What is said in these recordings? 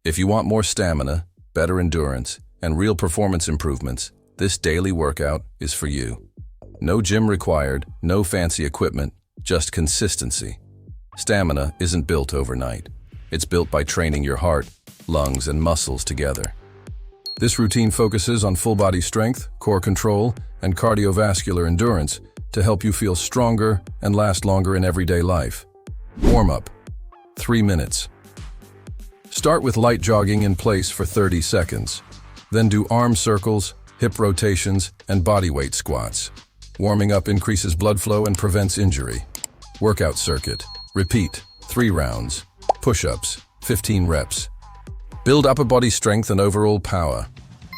If you want more stamina, better endurance, and real performance improvements, this daily workout is for you. No gym required, no fancy equipment, just consistency. Stamina isn't built overnight. It's built by training your heart, lungs, and muscles together. This routine focuses on full body strength, core control, and cardiovascular endurance to help you feel stronger and last longer in everyday life. Warm-up. 3 minutes. Start with light jogging in place for 30 seconds. Then do arm circles, hip rotations, and bodyweight squats. Warming up increases blood flow and prevents injury. Workout circuit. Repeat. 3 rounds. Push-ups. 15 reps. Build upper body strength and overall power.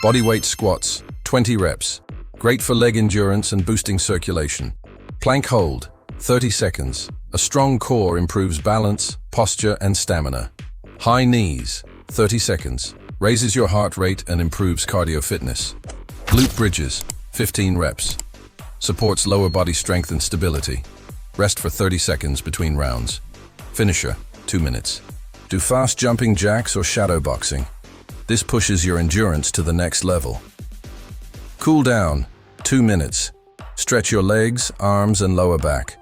Bodyweight squats. 20 reps. Great for leg endurance and boosting circulation. Plank hold. 30 seconds. A strong core improves balance, posture, and stamina. High knees. 30 seconds. Raises your heart rate and improves cardio fitness. Glute bridges. 15 reps. Supports lower body strength and stability. Rest for 30 seconds between rounds. Finisher. 2 minutes. Do fast jumping jacks or shadow boxing. This pushes your endurance to the next level. Cool down. 2 minutes. Stretch your legs, arms, and lower back.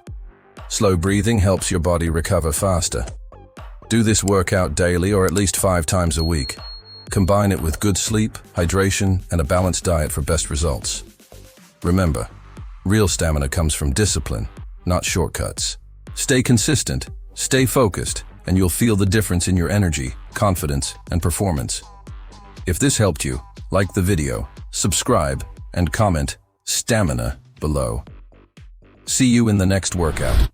Slow breathing helps your body recover faster. Do this workout daily or at least 5 times a week. Combine it with good sleep, hydration, and a balanced diet for best results. Remember, real stamina comes from discipline, not shortcuts. Stay consistent, stay focused, and you'll feel the difference in your energy, confidence, and performance. If this helped you, like the video, subscribe, and comment "stamina" below. See you in the next workout.